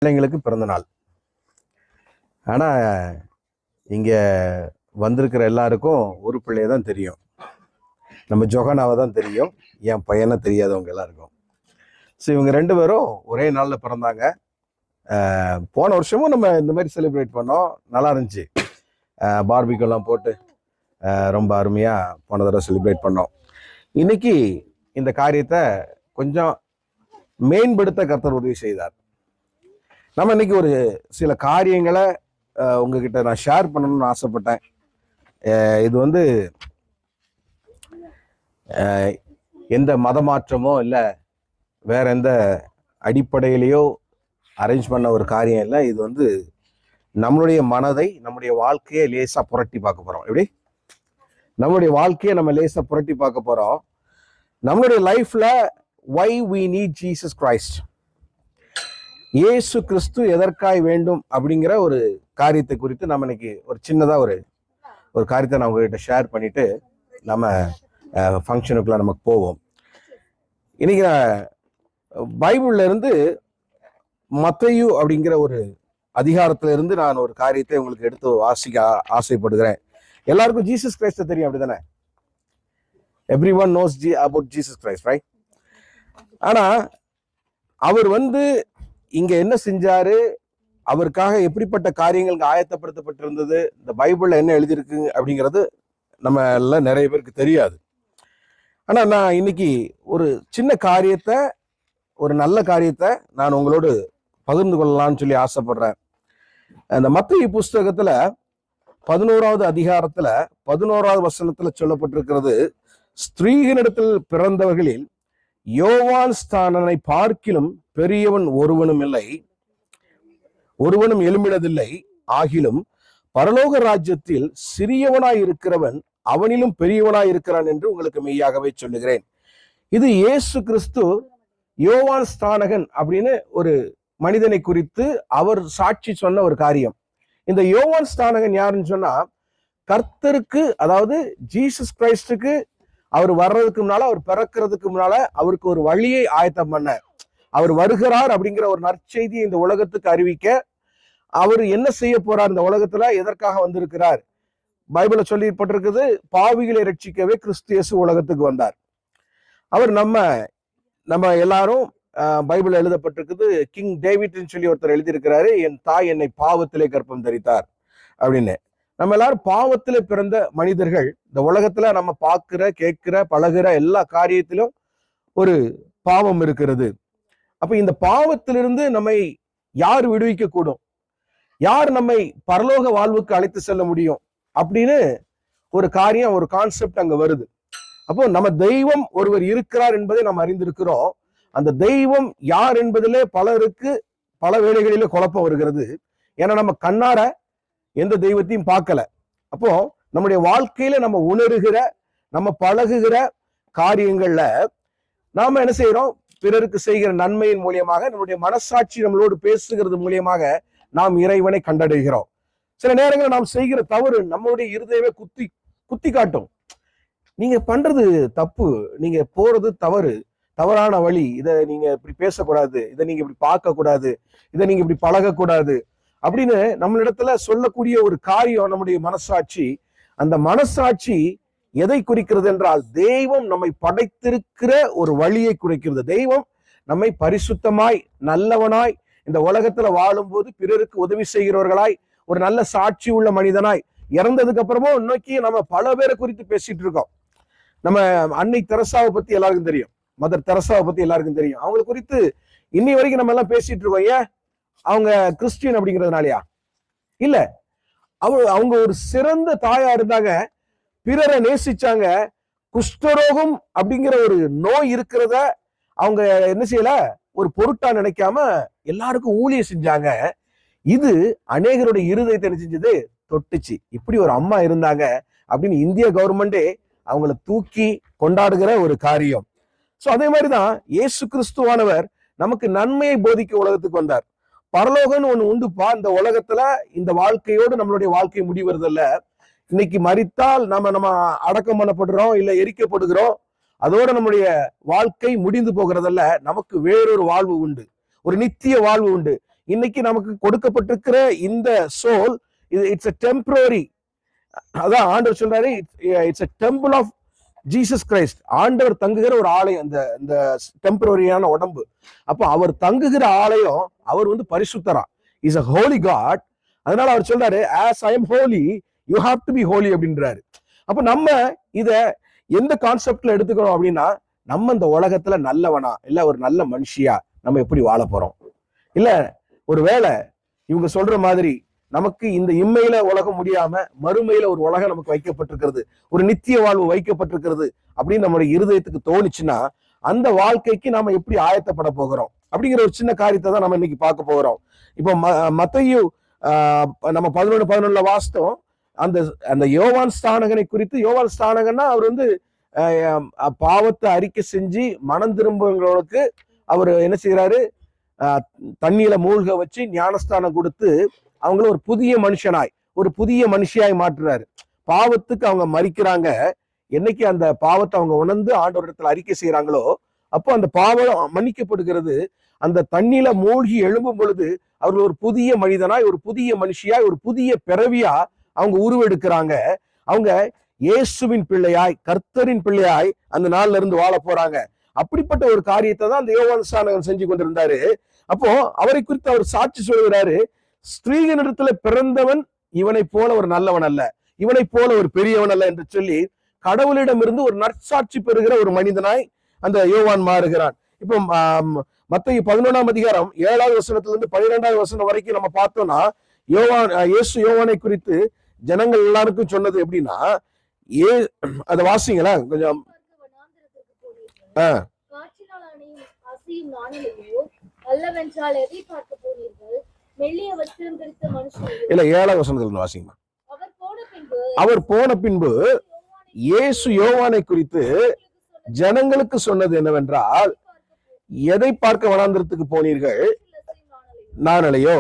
பிள்ளைங்களுக்கு பிறந்த நாள். ஆனால் இங்கே வந்திருக்கிற எல்லாருக்கும் ஒரு பிள்ளைய தான் தெரியும். நம்ம ஜொகனாவை தான் தெரியும், என் பையனை தெரியாதவங்க எல்லாருக்கும். ஸோ இவங்க ரெண்டு பேரும் ஒரே நாளில் பிறந்தாங்க. போன வருஷமும் நம்ம இந்த மாதிரி செலிப்ரேட் பண்ணோம், நல்லா இருந்துச்சு. பார்பிக்யூலாம் போட்டு ரொம்ப அருமையாக போன தடவை செலிப்ரேட் பண்ணோம். இன்னைக்கு இந்த காரியத்தை கொஞ்சம் மேம்படுத்த கர்த்தர் உதவி செய்தார். நம்ம இன்னைக்கு ஒரு சில காரியங்களை உங்ககிட்ட நான் ஷேர் பண்ணணும்னு ஆசைப்பட்டேன். இது எந்த மத மாற்றமோ இல்லை வேற எந்த அடிப்படையிலையோ அரேஞ்ச் பண்ண ஒரு காரியம் இல்லை. இது நம்மளுடைய மனதை, நம்முடைய வாழ்க்கையை லேசாக புரட்டி பார்க்க போகிறோம். எப்படி நம்மளுடைய வாழ்க்கையை நம்ம லேசாக புரட்டி பார்க்க போகிறோம். நம்மளுடைய லைஃப்ல why we need Jesus Christ, இயேசு கிறிஸ்து எதற்காய் வேண்டும் அப்படிங்கிற ஒரு காரியத்தை குறித்து நம்ம இன்னைக்கு ஒரு சின்னதாக ஒரு காரியத்தை நான் உங்ககிட்ட ஷேர் பண்ணிட்டு நம்ம ஃபங்க்ஷனுக்குள்ள நமக்கு போவோம். இன்னைக்கு நான் பைபிள்ல இருந்து மத்தேயு அப்படிங்கிற ஒரு அதிகாரத்துல இருந்து நான் ஒரு காரியத்தை உங்களுக்கு எடுத்து வாசிக்க ஆசைப்படுகிறேன். எல்லாருக்கும் ஜீசஸ் கிரைஸ்ட தெரியும், அப்படிதானே? Every one knows about Jesus Christ, right? ஆனா அவர் இங்க என்ன செஞ்சாரு, அவருக்காக எப்படிப்பட்ட காரியங்களுக்கு ஆயத்தப்படுத்தப்பட்டிருந்தது, இந்த பைபிள்ல என்ன எழுதியிருக்கு அப்படிங்கிறது நம்ம எல்லாம் நிறைய பேருக்கு தெரியாது. ஆனா நான் இன்னைக்கு ஒரு சின்ன காரியத்தை, ஒரு நல்ல காரியத்தை நான் உங்களோடு பகிர்ந்து கொள்ளலாம்னு சொல்லி ஆசைப்படுறேன். அந்த மத்தேயு புஸ்தகத்துல 11வது அதிகாரத்துல 11வது வசனத்துல சொல்லப்பட்டிருக்கிறது, ஸ்திரீகளிடத்தில் பிறந்தவர்களில் யோவான் ஸ்நானனை பார்க்கிலும் பெரியவன் ஒருவனும் எழும்பினதில்லை. ஆகிலும் பரலோக ராஜ்யத்தில் சிறியவனாய் இருக்கிறவன் அவனிலும் பெரியவனாய் இருக்கிறான் என்று உங்களுக்கு மெய்யாகவே சொல்லுகிறேன். இது இயேசு கிறிஸ்து யோவான் ஸ்நானகன் அப்படின்னு ஒரு மனிதனை குறித்து அவர் சாட்சி சொன்ன ஒரு காரியம். இந்த யோவான் ஸ்நானகன் யாருன்னு சொன்னா, கர்த்தருக்கு, அதாவது ஜீசஸ் கிரைஸ்டுக்கு அவர் வர்றதுக்கு முன்னால, அவர் பிறக்கிறதுக்கு முன்னால அவருக்கு ஒரு வழியை ஆயத்தம் பண்ண, அவர் வருகிறார் அப்படிங்கிற ஒரு நற்செய்தியை இந்த உலகத்துக்கு அறிவிக்க, அவர் என்ன செய்ய போறார், இந்த உலகத்துல எதற்காக வந்திருக்கிறார், பைபிள்ல சொல்லப்பட்டிருக்குது, பாவிகளை ரட்சிக்கவே கிறிஸ்து இயேசு உலகத்துக்கு வந்தார். அவர் நம்ம எல்லாரும் பைபிள் எழுதப்பட்டிருக்குது, கிங் டேவிட்னு சொல்லி ஒருத்தர் எழுதியிருக்கிறாரு, என் தாய் என்னை பாவத்திலே கர்ப்பம் தரித்தார் அப்படின்னு. நம்ம எல்லாரும் பாவத்திலே பிறந்த மனிதர்கள். இந்த உலகத்துல நம்ம பார்க்கிற, கேட்கிற, பழகிற எல்லா காரியத்திலும் ஒரு பாவம் இருக்கிறது. அப்ப இந்த பாவத்திலிருந்து நம்மை யார் விடுவிக்க கூடும், யார் நம்மை பரலோக வாழ்வுக்கு அழைத்து செல்ல முடியும் அப்படின்னு ஒரு காரியம், ஒரு கான்செப்ட் அங்க வருது. அப்போ நம்ம தெய்வம் ஒருவர் இருக்கிறார் என்பதை நாம் அறிந்திருக்கிறோம். அந்த தெய்வம் யார் என்பதிலே பலருக்கு பல வேளைகளிலே குழப்பம் வருகிறது. ஏன்னா நம்ம கண்ணார எந்த தெய்வத்தையும் பார்க்கல. அப்போ நம்முடைய வாழ்க்கையில நம்ம உணர்கிற, நம்ம பழகுகிற காரியங்கள்ல நாம என்ன செய்யறோம், பிறருக்கு செய்கிற நன்மையின் மூலியமாக, நம்முடைய மனசாட்சி நம்மளோடு பேசுகிறது மூலியமாக நாம் இறைவனை கண்டடைகிறோம். சில நேரங்களில் நாம் செய்கிற தவறு நம்மளுடைய இருதயமே குத்தி காட்டும். நீங்க பண்றது தப்பு, நீங்க போறது தவறு, தவறான வழி, இதை நீங்க இப்படி பேசக்கூடாது, இதை நீங்க இப்படி பார்க்க கூடாது, இதை நீங்க இப்படி பழகக்கூடாது அப்படின்னு நம்மளிடத்துல சொல்லக்கூடிய ஒரு காரியம் நம்முடைய மனசாட்சி. அந்த மனசாட்சி எதை குறிக்கிறது என்றால், தெய்வம் நம்மை படைத்திருக்கிற ஒரு வழியை குறிக்கிறது. தெய்வம் நம்மை பரிசுத்தமாய், நல்லவனாய், இந்த உலகத்துல வாழும்போது பிறருக்கு உதவி செய்கிறவர்களாய், ஒரு நல்ல சாட்சி உள்ள மனிதனாய், இறந்ததுக்கு அப்புறமும் இன்னைக்கு நம்ம பல பேரை குறித்து பேசிட்டு இருக்கோம். நம்ம அன்னை தெரசாவை பத்தி எல்லாருக்கும் தெரியும், மதர் தெரசாவை பத்தி எல்லாருக்கும் தெரியும். அவங்களை குறித்து இன்னி வரைக்கும் நம்ம எல்லாம் பேசிட்டு இருக்கோம். ஏன்? அவங்க கிறிஸ்டியன் அப்படிங்கிறதுனாலயா? இல்ல, அவங்க ஒரு சிறந்த தாயா இருந்தாங்க, பிறரை நேசிச்சாங்க. குஷ்டரோகம் அப்படிங்கிற ஒரு நோய் இருக்கிறத அவங்க என்ன செய்யல, ஒரு பொருட்டா நினைக்காம எல்லாருக்கும் ஊழியம் செஞ்சாங்க. இது அநேகருடைய இருதயத்தை என்ன செஞ்சது, தொட்டுச்சு. இப்படி ஒரு அம்மா இருந்தாங்க அப்படின்னு இந்திய கவர்மெண்டே அவங்கள தூக்கி கொண்டாடுகிற ஒரு காரியம். சோ அதே மாதிரிதான் இயேசு கிறிஸ்துவானவர் நமக்கு நன்மையை போதிக்க உலகத்துக்கு வந்தார். பரலோகம்னு ஒண்ணு உண்டுப்பா இந்த உலகத்துல. இந்த வாழ்க்கையோடு நம்மளுடைய வாழ்க்கை முடிவதில்ல. இன்னைக்கு மரித்தால் நம்ம அடக்கம் பண்ணப்படுறோம், இல்ல எரிக்கப்படுகிறோம், அதோட நம்முடைய வாழ்க்கை முடிந்து போகிறதல்ல. நமக்கு வேறொரு வாழ்வு உண்டு, ஒரு நித்திய வாழ்வு உண்டு. இன்னைக்கு நமக்கு கொடுக்கப்பட்டிருக்கிற இந்த சோல் இட்ஸ் a டெம்பரரி. அதான் ஆண்டவர் சொல்றாரு, it's a temple of Jesus Christ. ஆண்டவர் தங்குகிற ஒரு ஆலயம் இந்த டெம்பரரியான உடம்பு. அப்போ அவர் தங்குகிற ஆலயம், அவர் வந்து பரிசுத்தரா, இஸ் a holy God. அதனால அவர் சொல்றாரு, as I am holy you have to be holy அப்படின்றாரு. அப்ப நம்ம இத எந்த கான்செப்ட்ல எடுத்துக்கிறோம் அப்படின்னா, நம்ம இந்த உலகத்துல நல்லவனா இல்ல ஒரு நல்ல மனுஷியா நம்ம எப்படி வாழ போறோம், இல்ல ஒருவேளை இவங்க சொல்ற மாதிரி நமக்கு இந்த இம்மையில உலகம் முடியாம மறுமையில ஒரு உலகம் நமக்கு வைக்கப்பட்டிருக்கிறது, ஒரு நித்திய வாழ்வு வைக்கப்பட்டிருக்கிறது அப்படின்னு நம்மளுடைய இருதயத்துக்கு தோணுச்சுன்னா, அந்த வாழ்க்கைக்கு நாம எப்படி ஆயத்தப்பட போகிறோம் அப்படிங்கிற ஒரு சின்ன காரியத்தை தான் நம்ம இன்னைக்கு பார்க்க போகிறோம். இப்போ மத்தேயு நம்ம 11:11 வாசித்தோம். அந்த அந்த யோவான் ஸ்நானகனை குறித்து. யோவான் ஸ்நானகன்னா அவர் வந்து பாவத்தை அறிக்கை செஞ்சு மனம் திரும்புகிறவங்களுக்கு அவர் என்ன செய்யறாரு, தண்ணியில மூழ்க வச்சு ஞானஸ்தானம் கொடுத்து அவங்கள ஒரு புதிய மனுஷனாய் ஒரு புதிய மனுஷியாய் மாற்றுறாரு. பாவத்துக்கு அவங்க மறிக்கிறாங்க. என்னைக்கு அந்த பாவத்தை அவங்க உணர்ந்து ஆண்டவரிடத்துல அறிக்கை செய்யறாங்களோ, அப்போ அந்த பாவம் மன்னிக்கப்படுகிறது. அந்த தண்ணியில மூழ்கி எழும்பும் பொழுது அவர்கள் ஒரு புதிய மனிதனாய் ஒரு புதிய மனுஷியாய் ஒரு புதிய பிறவியா அவங்க உருவெடுக்கிறாங்க. அவங்க இயேசுவின் பிள்ளையாய் கர்த்தரின் பிள்ளையாய் அந்த நாள்ல இருந்து வாழ போறாங்க. அப்படிப்பட்ட ஒரு காரியத்தை தான் அந்த யோவான் ஸ்நானகன் செஞ்சு கொண்டிருந்தாரு. அப்போ அவரை குறித்து அவர் சாட்சி சொல்கிறாரு, ஸ்திரீகளிடத்துல பிறந்தவன் இவனை போல ஒரு நல்லவன் அல்ல, இவனை போல ஒரு பெரியவன் அல்ல என்று சொல்லி கடவுளிடமிருந்து ஒரு நற்சாட்சி பெறுகிற ஒரு மனிதனாய் அந்த யோவான் மாறுகிறான். இப்போ மத்தேயு 11 7வது வசனத்திலிருந்து 12வது வசனம் வரைக்கும் நம்ம பார்த்தோம்னா, இயேசு யோவானை குறித்து ஜனங்கள் எல்லாருக்கும் சொன்னது எப்படின்னா, அத வாசிங்களா கொஞ்சம். இல்ல 7வது வசனத்துல வாசிங்க. அவர் போன பின்பு இயேசு யோவானை குறித்து ஜனங்களுக்கு சொன்னது என்னவென்றால், எதை பார்க்க வனாந்திரத்துக்கு போனீர்கள், நானலையோ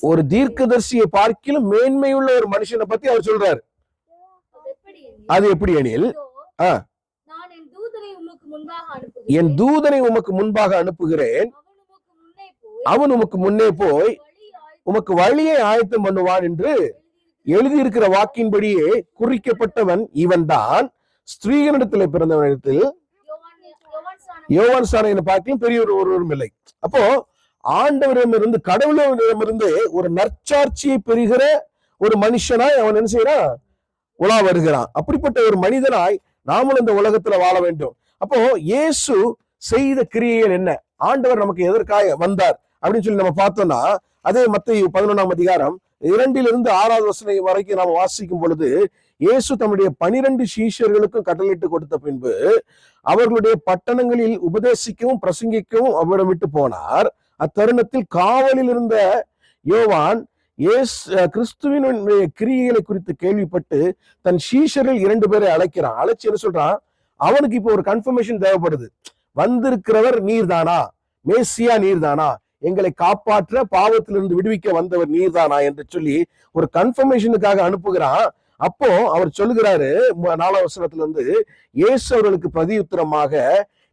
ஒரு தீர்க்கதரிசியை பார்க்கிலும் மேன்மையுள்ள ஒரு மனுஷனை பத்தி அவர் சொல்றாரு. அது எப்படி எனில், என் தூதனை உமக்கு முன்பாக அனுப்புகிறேன், அவன் உமக்கு முன்னே போய் உமக்கு வழியை ஆயத்தம் பண்ணுவான் என்று எழுதியிருக்கிற வாக்கின்படியே குறிக்கப்பட்டவன் இவன் தான். ஸ்திரீகளிடத்தில் பிறந்தவனிடத்தில் யோவான் ஸ்நானகனை பார்க்கலாம் பெரிய ஒருவரும் இல்லை. அப்போ ஆண்டவரிடமிருந்து கடவுளிடமிருந்து ஒரு நற்சாட்சியை பெறுகிற ஒரு மனுஷனாய் அவன் என்ன செய்யறான், உலா வருகிறான். அப்படிப்பட்ட ஒரு மனிதனாய் நாமும் இந்த உலகத்துல வாழ வேண்டும். அப்போ இயேசு செய்த கிரியைகள் என்ன, ஆண்டவர் நமக்கு எதற்காக வந்தார் அப்படின்னு சொல்லி நம்ம பார்த்தோம்னா, அதே மத்தேயு 11:2 6வது வசனம் வரைக்கும் நாம் வாசிக்கும் பொழுது, இயேசு தம்முடைய 12 சீஷர்களுக்கும் கட்டளையிட்டு கொடுத்த பின்பு அவர்களுடைய பட்டணங்களில் உபதேசிக்கவும் பிரசங்கிக்கவும் அவரிடம் விட்டு போனார். அத்தருணத்தில் காவலில் இருந்த யோவான் கிறிஸ்துவின் கிரியைகளை குறித்து கேள்விப்பட்டு தன் சீஷரில் 2 பேரை அழைக்கிறான். அழைச்சு என்ன சொல்றான், அவனுக்கு இப்போ ஒரு கன்ஃபர்மேஷன் தேவைப்படுது. வந்திருக்கிறவர் நீர்தானா, மேசியா நீர்தானா, எங்களை காப்பாற்ற பாவத்திலிருந்து விடுவிக்க வந்தவர் நீர்தானா என்று சொல்லி ஒரு கன்ஃபர்மேஷனுக்காக அனுப்புகிறான். அப்போ அவர் சொல்லுகிறாரு 4வது வசனத்திலிருந்து, இயேசு அவர்களுக்கு பிரதியுத்தரமாக,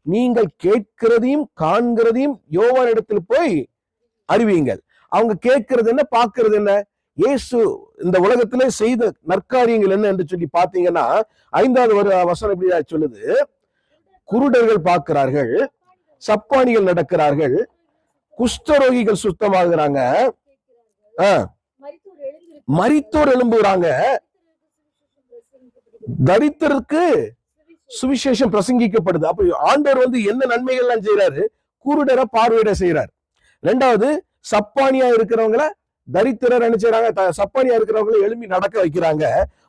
நீங்கள் கேட்கிறதையும் காண்கிறதையும் யோவான் இடத்தில் போய் அறிவியுங்கள். அவங்க கேட்கறது என்ன, பார்க்கறது என்ன, இயேசு இந்த உலகத்திலே செய்த நற்காரியங்கள் என்ன என்று சொல்லி பார்த்தீங்கன்னா, 5வது வசனம் இப்படி சொல்லுது, குருடர்கள் பார்க்கிறார்கள், சப்பானிகள் நடக்கிறார்கள், குஷ்டரோகிகள் சுத்தமாகுறாங்க, மரித்தோர் எழும்புகிறாங்க, தரித்திரருக்கு சுவிசேஷம் பிரசங்கிக்கப்படுது. அப்ப ஆண்டவர் வந்து என்ன நன்மைகள் எல்லாம் செய்யறாரு, குருடரை பார்வையிட செய்யறாரு. 2வது சப்பானியா இருக்கிறவங்கள தரித்திரர் என்ன செய்யறாங்க, சப்பானியா இருக்கிறவங்களை எழுப்பி நடக்க வைக்கிறாங்க.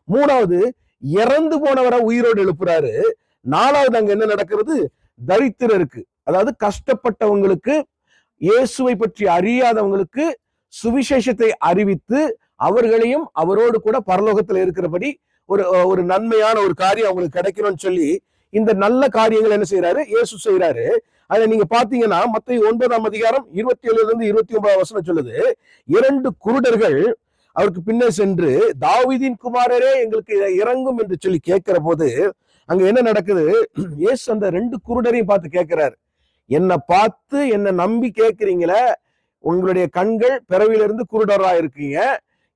3வது இறந்து போனவரை உயிரோடு எழுப்புறாரு. 4வது அங்க என்ன நடக்கிறது, தரித்திரருக்கு, அதாவது கஷ்டப்பட்டவங்களுக்கு, இயேசுவை பற்றி அறியாதவங்களுக்கு சுவிசேஷத்தை அறிவித்து அவர்களையும் அவரோடு கூட பரலோகத்தில் இருக்கிறபடி ஒரு நன்மையான ஒரு காரியம் அவங்களுக்கு கிடைக்கணும்னு சொல்லி இந்த நல்ல காரியங்கள் என்ன செய்யறாரு, இயேசு செய்யறாரு. அதை நீங்க பாத்தீங்கன்னா மத்தேயு 9:27-29 சொல்லுது, 2 குருடர்கள் அவருக்கு பின்னே சென்று தாவீதின் குமாரரே எங்களுக்கு இறங்கும் என்று சொல்லி கேட்கிற போது அங்க என்ன நடக்குது? இயேசு அந்த 2 குருடரையும் பார்த்து கேட்கிறாரு, என்னை பார்த்து என்னை நம்பி கேட்கிறீங்களே, உங்களுடைய கண்கள் பிறவிலிருந்து குருடரா இருக்கீங்க,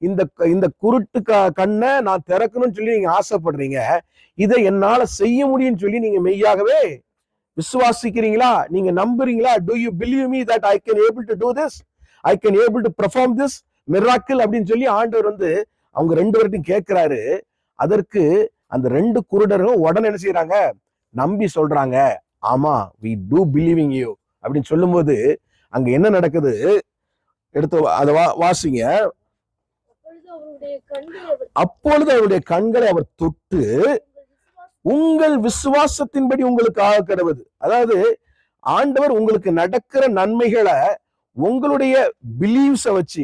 இந்த இந்த குருட்டு கண்ணை நான் திறக்கணும்னு சொல்லி நீங்க ஆசைப்படுறீங்க, இதை என்னால செய்ய முடியும்னு சொல்லி நீங்க மெய்யாகவே விசுவாசிக்கிறீங்களா? நீங்க நம்புறீங்களா? Do you believe me that I can able to do this? I can able to perform this miracle அப்படின்னு சொல்லி ஆண்டவர் அவங்க 2 பேர்ட்டையும் கேட்கிறாரு. அதற்கு அந்த 2 குருடரும் உடனே என்ன செய்யறாங்க? நம்பி சொல்றாங்க, ஆமா we do believing you அப்படின்னு சொல்லும்போது அங்க என்ன நடக்குது? எடுத்து அதை வாசிங்க. அப்பொழுது அவருடைய கண்களை அவர் தொட்டு, உங்கள் விசுவாசத்தின்படி உங்களுக்கு ஆக கடவுது. அதாவது ஆண்டவர் உங்களுக்கு நடக்கிற நன்மைகளை உங்களுடைய பிலீவ்ஸை வச்சு,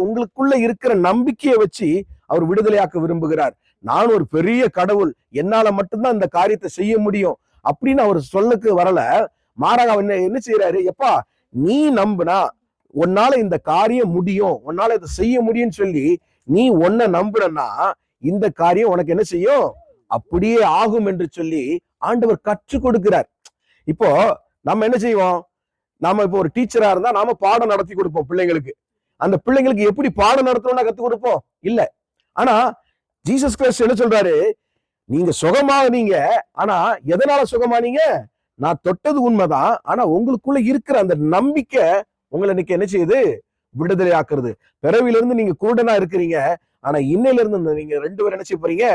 உங்களுக்குள்ள இருக்கிற நம்பிக்கையை வச்சு அவர் விடுதலையாக்க விரும்புகிறார். நான் ஒரு பெரிய கடவுள், என்னால மட்டும்தான் இந்த காரியத்தை செய்ய முடியும் அப்படின்னு அவர் சொல்லுக்கு வரல. மாறாக அவர் என்ன செய்யறாரு? எப்பா நீ நம்புனா உன்னால இந்த காரியம் முடியும், உன்னால இதை செய்ய முடியும்னு சொல்லி நீ ஒன்ன நம்புனா இந்த காரியம் உனக்கு என்ன செய்யும்? அப்படியே ஆகும் என்று சொல்லி ஆண்டவர் கற்றுக் கொடுக்கிறார். இப்போ நம்ம என்ன செய்வோம்? நாம இப்போ ஒரு டீச்சரா இருந்தா நாம பாடம் நடத்தி கொடுப்போம் பிள்ளைங்களுக்கு. அந்த பிள்ளைங்களுக்கு எப்படி பாடம் நடத்தணும்னா கத்து கொடுப்போம் இல்ல. ஆனா ஜீசஸ் கிறிஸ்து என்ன சொல்றாரு? நீங்க சுகமானீங்க, ஆனா எதனால சுகமானீங்க? நான் தொட்டது உண்மைதான், ஆனா உங்களுக்குள்ள இருக்கிற அந்த நம்பிக்கை உங்களை இன்னைக்கு என்ன செய்யுது? விடுதலை ஆக்குறது. பிறவிலிருந்து நீங்க குருடனா இருக்கிறீங்க, ஆனா இன்னையில இருந்து நீங்க 2 பேரும் என்ன செய்ய போறீங்க?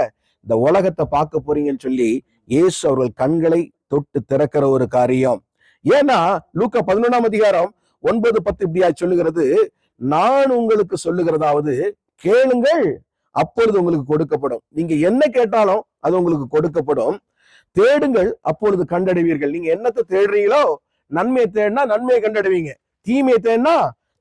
இந்த உலகத்தை பார்க்க போறீங்கன்னு சொல்லி இயேசு அவர்கள் கண்களை தொட்டு திறக்கிற ஒரு காரியம். ஏன்னா லூக்கா 11:9-10 இப்படியா சொல்லுகிறது, நான் உங்களுக்கு சொல்லுகிறதாவது கேளுங்கள் அப்பொழுது உங்களுக்கு கொடுக்கப்படும், நீங்க என்ன கேட்டாலும் அது உங்களுக்கு கொடுக்கப்படும், தேடுங்கள் அப்பொழுது கண்டடைவீர்கள். நீங்க என்னத்தை தேடுறீங்களோ, நன்மையை தேடினா நன்மையை கண்டடைவீங்க, தீமையை தேடினா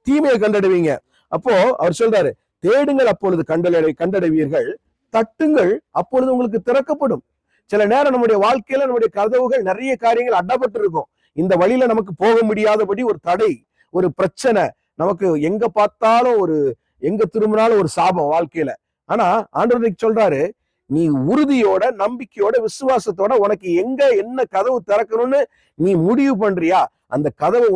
தீமையை கண்டடைவீங்க. அப்போ அவர் சொல்றாரு, தேடுங்கள் அப்பொழுது கண்டடைவீர்கள், தட்டுங்கள் அப்பொழுது உங்களுக்கு திறக்கப்படும். சில நேரம் நம்முடைய வாழ்க்கையில நம்முடைய கதவுகள் நிறைய காரியங்கள் அடப்பட்டு இருக்கும். இந்த வழியில நமக்கு போக முடியாதபடி ஒரு தடை, ஒரு பிரச்சனை, நமக்கு எங்க பார்த்தாலும் எங்க திரும்பினாலும் ஒரு சாபம் வாழ்க்கையில. ஆனா ஆண்டவர் சொல்றாரு, நீ உறுதியோட நம்பிக்கையோட விசுவாசத்தோட உனக்கு எங்க என்ன கதவு திறக்கணும்னு நீ முடிவு பண்றியா, அந்த கதவு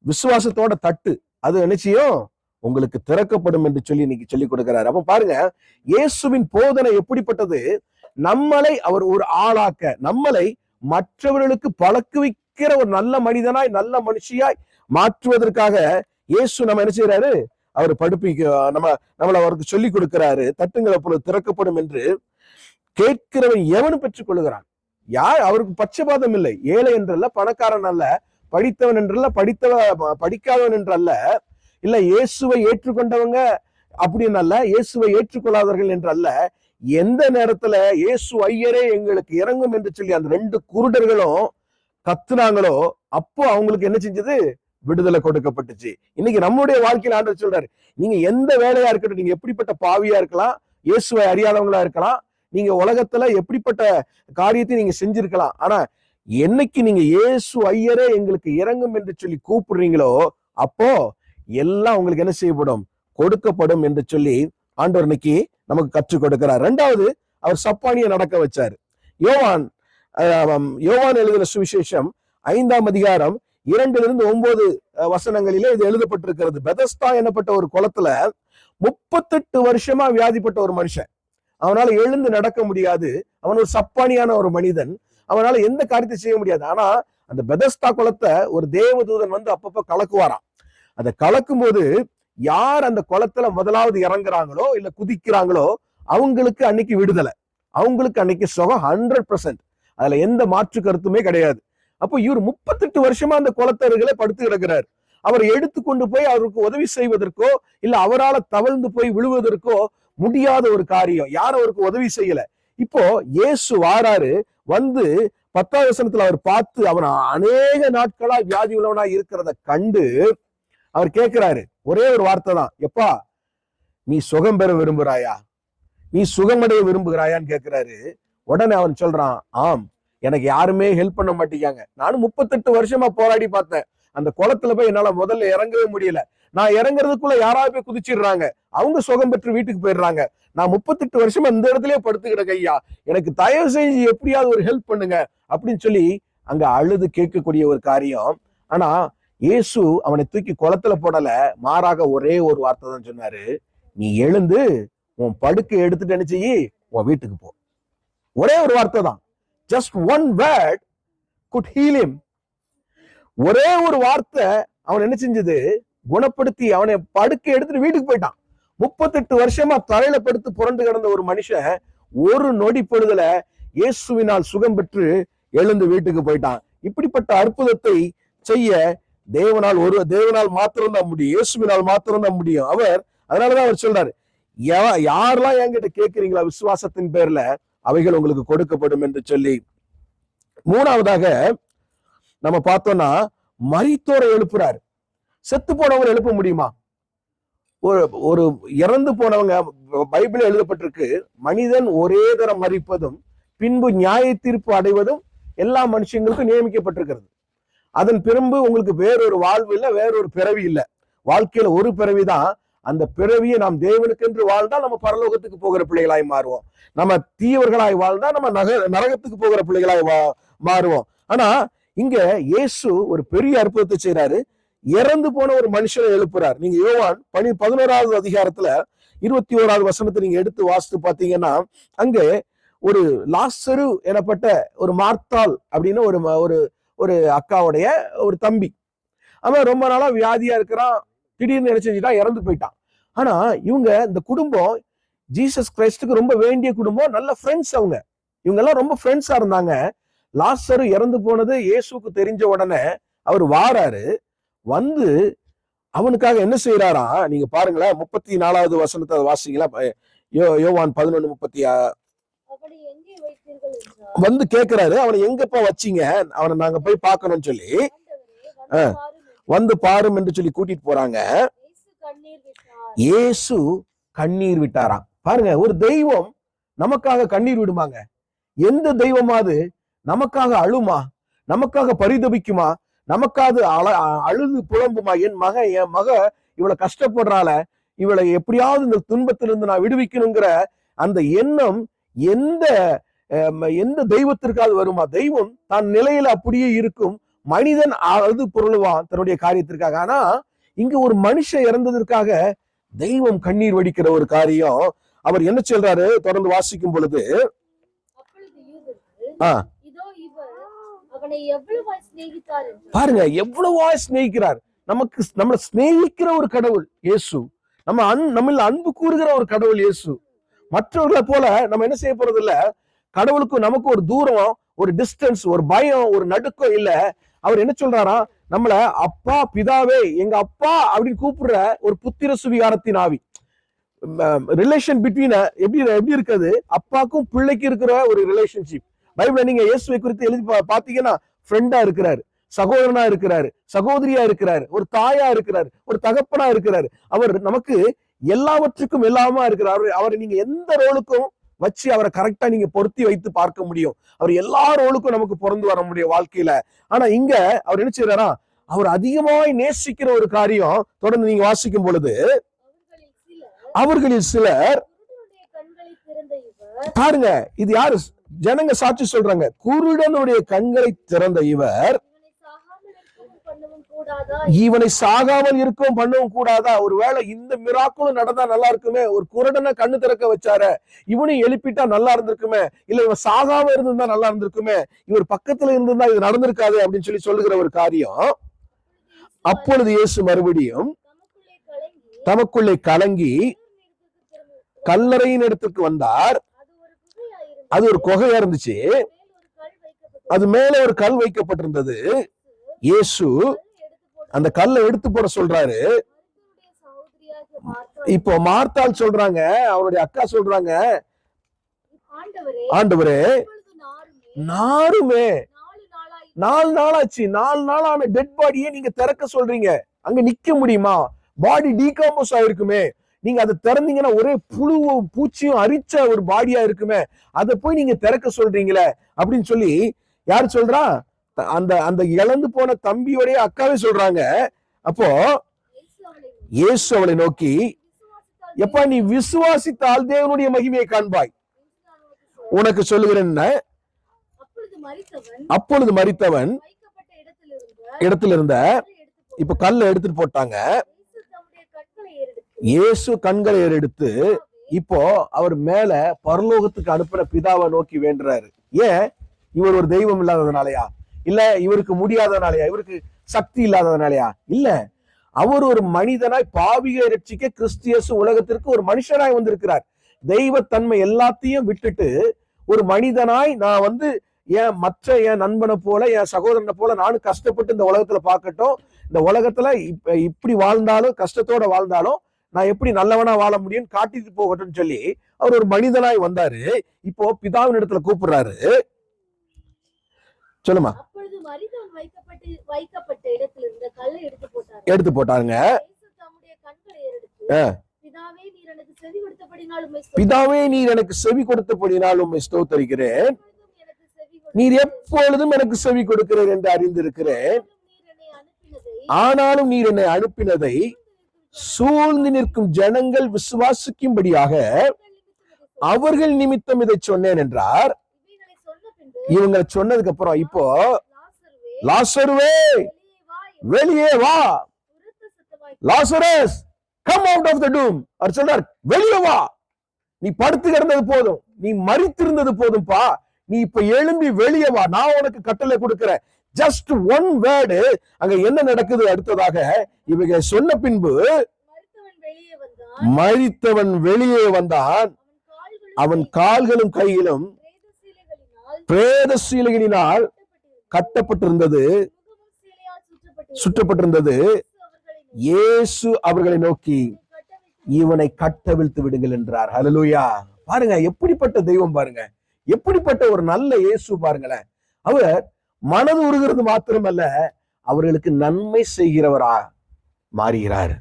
விசுவாசத்தோட தட்டு, அது நிச்சயம் உங்களுக்கு திறக்கப்படும் என்று சொல்லி இன்னைக்கு சொல்லி கொடுக்கிறாரு. அப்ப பாருங்க, இயேசுவின் போதனை எப்படிப்பட்டது? நம்மளை அவர் ஒரு ஆளாக்க, நம்மளை மற்றவர்களுக்கு பழக்குவிக்கிற ஒரு நல்ல மனிதனாய் நல்ல மனுஷியாய் மாற்றுவதற்காக இயேசு நம்ம என்ன செய்யறாரு? அவர் நம்மளை அவருக்கு சொல்லி கொடுக்கிறாரு. தட்டுங்கள் அப்பொழுது திறக்கப்படும் என்று. கேட்கிறவன் எவனும் பெற்றுக் கொள்ளுகிறான். யார்? அவருக்கு பட்சபாதம் இல்லை. ஏழை என்றல்ல, பணக்காரன் அல்ல, படித்தவன் என்றல்ல, படிக்காதவன் என்றல்ல, இல்ல இயேசுவை ஏற்றுக்கொண்டவங்க அப்படின்னு அல்ல, இயேசுவை ஏற்றுக்கொள்ளாதவர்கள் என்று அல்ல. எந்த நேரத்துல இயேசு ஐயரே எங்களுக்கு இறங்கும் என்று சொல்லி அந்த 2 குருடர்களும் கத்துனாங்களோ அப்போ அவங்களுக்கு என்ன செஞ்சது? விடுதலை கொடுக்கப்பட்டுச்சு. இன்னைக்கு நம்முடைய வாழ்க்கையில ஆண்டவர் சொல்றாரு, நீங்க எந்த வேலையா இருக்கட்டும், நீங்க எப்படிப்பட்ட பாவியா இருக்கலாம், இயேசுவை அறியாதவங்களா இருக்கலாம், நீங்க உலகத்துல எப்படிப்பட்ட காரியத்தை நீங்க செஞ்சிருக்கலாம், ஆனா என்னைக்கு நீங்க இயேசு ஐயரே எங்களுக்கு இறங்கும் என்று சொல்லி கூப்பிடுறீங்களோ அப்போ எல்லாம் உங்களுக்கு என்ன செய்யப்படும்? கொடுக்கப்படும் என்று சொல்லி ஆண்டவர் இன்னைக்கு நமக்கு கற்றுக் கொடுக்கிறார். 2வது, அவர் சப்பானியை நடக்க வச்சாரு. யோவான் எழுதின சுவிசேஷம் 5:2-9 இது எழுதப்பட்டிருக்கிறது. பெதஸ்தா என்னப்பட்ட ஒரு குளத்துல 38 வருஷமா வியாதிப்பட்ட ஒரு மனுஷன், அவனால எழுந்து நடக்க முடியாது, அவன் ஒரு சப்பானியான ஒரு மனிதன், அவனால எந்த காரியத்தை செய்ய முடியாது. ஆனா அந்த பெதஸ்தா குளத்தை ஒரு தேவதூதன் அப்பப்ப கலக்குவாராம். அதை கலக்கும் போது யார் அந்த குளத்துல முதலாவது இறங்குறாங்களோ இல்ல குதிக்கிறாங்களோ அவங்களுக்கு அன்னைக்கு விடுதலை, அவங்களுக்கு அன்னைக்கு சுகம் 100%. அதுல எந்த மாற்று கருத்துமே கிடையாது. அப்போ இவர் 38 வருஷமா அந்த குளத்தருகளை படுத்து கிடக்கிறார். அவர் எடுத்துக்கொண்டு போய் அவருக்கு உதவி செய்வதற்கோ இல்ல அவரால் தவழ்ந்து போய் விழுவதற்கோ முடியாத ஒரு காரியம். யாரும் அவருக்கு உதவி செய்யல. இப்போ இயேசு வாராரு, 10வது வசனத்துல அவர் பார்த்து அவன் அநேக நாட்களா வியாதி உள்ளவனா இருக்கிறத கண்டு அவர் கேட்கிறாரு, ஒரே ஒரு வார்த்தை தான், எப்பா நீ சுகம் பெற விரும்புகிறாயா, நீ சுகமடைய விரும்புகிறாயான்னு கேட்கிறாரு. உடனே அவன் சொல்றான், ஆம் எனக்கு யாருமே ஹெல்ப் பண்ண மாட்டேங்காங்க. நானும் 38 வருஷமா போராடி பார்த்தேன். அந்த குளத்துல போய் என்னால முதல்ல இறங்கவே முடியல. நான் இறங்குறதுக்குள்ள யாராவது போய் குதிச்சிடுறாங்க, அவங்க சுகம் பெற்று வீட்டுக்கு போயிடுறாங்க. நான் 38 வருஷமா இந்த இடத்துலயே படுத்து கிடக்க ஐயா, எனக்கு தயவு செஞ்சு எப்படியாவது ஒரு ஹெல்ப் பண்ணுங்க அப்படின்னு சொல்லி அங்க அழுது கேட்கக்கூடிய ஒரு காரியம். ஆனா இயேசு அவனை தூக்கி குளத்துல போடல, மாறாக ஒரே ஒரு வார்த்தை தான் சொன்னாரு, நீ எழுந்து உன் படுக்கை எடுத்துட்டு என்ன செய்யி உன் வீட்டுக்கு போ. ஒரே ஒரு வார்த்தை தான். Just one word good heel him. ஒரே ஒரு வார்த்தை அவன் என்ன செஞ்சது, குணப்படுத்தி அவனை படுக்கை எடுத்துட்டு வீட்டுக்கு போயிட்டான். 38 வருஷமா தரையில படுத்து புரண்டு கிடந்த ஒரு மனுஷன் ஒரு நொடி பொழுதுல இயேசுவினால் சுகம் பெற்று எழுந்து வீட்டுக்கு போயிட்டான். இப்படிப்பட்ட அற்புதத்தை செய்ய தேவனால் மாத்திரம்தான் முடியும், இயேசுவினால் மாத்திரம்தான் முடியும். அதனாலதான் அவர் சொல்றாரு, யாரெல்லாம் என்கிட்ட கேட்கிறீங்களா விசுவாசத்தின் பேர்ல அவைகள் உங்களுக்கு கொடுக்கப்படும் என்று சொல்லி. மூணாவதாக நம்ம பார்த்தோம்னா மரித்தோரை எழுப்புறாரு. செத்து போனவங்க எழுப்ப முடியுமா? ஒரு இறந்து போனவங்க, பைபிள் எழுதப்பட்டிருக்கு, மனிதன் ஒரே தரம் மரிப்பதும் பின்பு நியாய தீர்ப்பு அடைவதும் எல்லா மனுஷங்களுக்கும் நியமிக்கப்பட்டிருக்கிறது. அதன் பிறகு உங்களுக்கு வேறொரு வாழ்வு இல்லை, வேறொரு பிறவி இல்லை. வாழ்க்கையில ஒரு பிறவிதான். அந்த பிறவியை நாம் தேவனுக்கென்று வாழ்ந்தால் நம்ம பரலோகத்துக்கு போகிற பிள்ளைகளாய் மாறுவோம். நம்ம தீயவர்களாய் வாழ்ந்தா நம்ம நரகத்துக்கு போகிற பிள்ளைகளாய் மாறுவோம். ஆனா இங்க இயேசு ஒரு பெரிய அற்புதத்தை செய்யறாரு. இறந்து போன ஒரு மனுஷனை எழுப்புறார். நீங்க யோவான் 11வது அதிகாரத்துல 21வது வசனத்தை நீங்க எடுத்து வாசித்து பாத்தீங்கன்னா, அங்கே ஒரு லாசரு எனப்பட்ட ஒரு மார்த்தாள் அப்படின்னு ஒரு அக்காவுடைய ஒரு தம்பி, அவன் ரொம்ப நாளா வியாதியா இருக்கிறான். திடீர்னு என்ன செஞ்சுட்டான், இறந்து போயிட்டான். ஆனா இவங்க இந்த குடும்பம் ஜீசஸ் கிரைஸ்டுக்கு ரொம்ப வேண்டிய குடும்பம், நல்ல ஃப்ரெண்ட்ஸ். இவங்க எல்லாம் ரொம்ப ஃப்ரெண்ட்ஸா இருந்தாங்க. லாசரு இறந்து போனது இயேசுக்கு தெரிஞ்ச உடனே அவர் வாராரு. வந்து அவனுக்காக என்ன செய்யறாரா, நீங்க பாருங்களேன், 34வது வசனத்தை வாசிங்களா, யோவான் 11:36. வந்து கேட்கிறாரு, அவனை எங்கப்பா வச்சீங்க, அவனை நாங்க போய் பார்க்கணும்னு சொல்லி, வந்து பாரும் என்று சொல்லி கூட்டிட்டு போறாங்க. இயேசு கண்ணீர் விட்டாராம். பாருங்க, ஒரு தெய்வம் நமக்காக கண்ணீர் விடுமாங்க? எந்த தெய்வமாவது நமக்காக அழுமா? நமக்காக பரிதபிக்குமா? நமக்காக அழுது புலம்புமா? என் மக இவ்வளவு கஷ்டப்படுறாள, இவளை எப்படியாவது இந்த துன்பத்திலிருந்து நான் விடுவிக்கணுங்கிற அந்த எண்ணம் எந்த தெய்வத்திற்காவது வருமா? தெய்வம் தன் நிலையில அப்படியே இருக்கும். மனிதன் அழுது பொருளுவான் தன்னுடைய காரியத்திற்காக. ஆனா இங்க ஒரு மனுஷன் இறந்ததற்காக தெய்வம் கண்ணீர் வடிக்கிற ஒரு காரியம். அவர் என்ன சொல்றாரு தொடர்ந்து வாசிக்கும் பொழுது, பாருங்க எவ்வளவா சிநேகிக்கிறார். நம்மளை சிநேகிக்கிற ஒரு கடவுள் இயேசு. நம்மள அன்பு கூறுகிற ஒரு கடவுள் இயேசு. மற்றவர்களை போல நம்ம என்ன செய்ய போறது இல்ல. கடவுளுக்கு நமக்கு ஒரு தூரம், ஒரு டிஸ்டன்ஸ், ஒரு பயம், ஒரு நடுக்கம் இல்ல. அவர் என்ன சொல்றாரா, நம்மள அப்பா பிதாவே, எங்க அப்பா அப்படின்னு கூப்பிடுற ஒரு புத்திர சுவிகாரத்தின் ஆவி. ரிலேஷன் பிட்வீன் எப்படி இருக்குது, அப்பாக்கும் பிள்ளைக்கு இருக்கிற ஒரு ரிலேஷன்ஷிப். பைபிள்ல நீங்க இயேசுவை குறித்து எழுதி பாத்தீங்கன்னா, ஃப்ரெண்டா இருக்கிறாரு, சகோதரனா இருக்கிறாரு, சகோதரியா இருக்கிறாரு, ஒரு தாயா இருக்கிறாரு, ஒரு தகப்பனா இருக்கிறாரு. அவர் நமக்கு எல்லாவற்றுக்கும் எல்லாமா இருக்கிறார். அவரை நீங்க எந்த ரோலுக்கும் வச்சு அவரை கரெக்டா நீங்க பொருத்தி வைத்து பார்க்க முடியும். அவர் எல்லா ரோலுக்கும் நமக்கு பொறந்து வர முடியும் வாழ்க்கையில. ஆனா இங்க அவர் என்ன செய்யறாரா, அவர் அதிகமாய் நேசிக்கிற ஒரு காரியம். தொடர்ந்து நீங்க வாசிக்கும் பொழுது, அவர்களில் சிலர், பாருங்க இது யாரு, ஜனங்க சாட்சி சொல்றாங்க, குருடனுடைய கண்களை திறந்த இவர் இவனை சாகாமல் இருக்கவும் பண்ணவும் கூடாதா? ஒருவேளை இந்த மிராக்களும் நடந்தா நல்லா இருக்குமே, ஒரு குருடனை கண்ணு திறக்க வச்சாரு, இவனையும் எழுப்பிட்டா நல்லா இருந்திருக்குமே, இல்ல இவன் சாகாம இருந்திருந்தா நல்லா இருந்திருக்குமே, இவர் பக்கத்துல இருந்திருந்தா இது நடந்திருக்காது அப்படின்னு சொல்லி சொல்லுகிற ஒரு காரியம். அப்பொழுது இயேசு மறுபடியும் தமக்குள்ளே கலங்கி கல்லறையின் இடத்துக்கு வந்தார். அது ஒரு குகையா இருந்துச்சு, அது மேல ஒரு கல் வைக்கப்பட்டிருந்தது. இயேசு அந்த கல்லை எடுத்து போட சொல்றாரு. இப்போ மார்த்தாள் சொல்றாங்க, அவருடைய அக்கா சொல்றாங்க, ஆண்டவரே நாருமே 4 நாளாச்சு, 4 நாளான டெட் பாடியை நீங்க திறக்க சொல்றீங்க, அங்க நிக்க முடியுமா? பாடி டீகாம்போஸ் ஆயிருக்குமே, நீங்க அதை திறந்தீங்கன்னா ஒரே புழுவும் பூச்சியும் அரிச்ச ஒரு பாடியா இருக்குமே, அதை போய் நீங்க திறக்க சொல்றீங்களே அப்படின்னு சொல்லி யார் சொல்றா? அந்த அந்த இழந்து போன தம்பியோடைய அக்காவே சொல்றாங்க. அப்போ இயேசு அவளை நோக்கி, எப்பா நீ விசுவாசித்தால் தேவனுடைய மகிமையை காண்பாய், உனக்கு சொல்லுகிறேன். அப்பொழுது மரித்தவன் இடத்துல இருந்த, இப்ப கல்ல எடுத்துட்டு போட்டாங்க. இயேசு கண்களை எடுத்து இப்போ அவர் மேல பரலோகத்துக்கு அனுப்புற பிதாவை நோக்கி வேண்டுறாரு. ஏன்? இவர் ஒரு தெய்வம் இல்லாததுனாலயா? இல்ல இவருக்கு முடியாதனாலயா? இவருக்கு சக்தி இல்லாததுனாலயா? இல்ல, அவர் ஒரு மனிதனாய் பாவிகளை ரட்சிக்க கிறிஸ்து உலகத்திற்கு ஒரு மனுஷனாய் வந்திருக்கிறார். தெய்வத்தன்மை எல்லாத்தையும் விட்டுட்டு ஒரு மனிதனாய் நான் என் நண்பனை போல, என் சகோதரனை போல நானும் கஷ்டப்பட்டு இந்த உலகத்துல பார்க்கட்டும், இந்த உலகத்துல இப்படி வாழ்ந்தாலும், கஷ்டத்தோட வாழ்ந்தாலும் நான் எப்படி நல்லவனா வாழ முடியும் காட்டிட்டு போகட்டும் சொல்லி அவர் ஒரு மனிதனாய் வந்தாரு. இப்போ பிதாவின் இடத்துல கூப்பிடுறாரு. சொல்லுமா. எடுத்து போட்டாருங்க. பிதாவே நீர் எனக்கு செவி கொடுத்தபடினால் உம்மை ஸ்தோத்தரிக்கிறேன், நீர் எப்பொழுதும் எனக்கு செவி கொடுக்கிறேன் என்று அறிந்திருக்கிறேன். ஆனாலும் நீர் என்னை அனுப்பினதை சூழ்ந்து நிற்கும் ஜனங்கள் விசுவாசிக்கும்படியாக அவர்கள் நிமித்தம் இதை சொன்னேன் என்றார். இவங்க சொன்னதுக்கு அப்புறம் இப்போ லாசருவே வெளியே வா, Lazarus come out of the tomb. அவர் சொல்றார், வெளியே வா, நீ படுத்து கிடந்தது போதும், நீ மரித்திருந்தது போதும்பா, நீ இப்ப எழும்பி வெளியே வா, நான் உனக்கு கட்டளை கொடுக்கிறேன். Just one word. அங்க என்ன நடக்குது அடுத்ததாக? இவங்க சொன்ன பின்பு மரித்தவன் வெளியே வந்தான், அவன் கால்களும் கையிலும் பிரேத சீலைகளினால் கட்டப்பட்டிருந்தது, சுற்றப்பட்டிருந்தது. இயேசு அவர்களை நோக்கி, இவனை கட்டவிழ்த்து விடுங்கள் என்றார். ஹல்லேலூயா. பாருங்க எப்படிப்பட்ட தெய்வம், பாருங்க எப்படிப்பட்ட ஒரு நல்ல இயேசு பாருங்களேன். அவர் மனது உருகிறது மாத்திரமல்ல, அவர்களுக்கு நன்மை செய்கிறவரா மாறுகிறார்.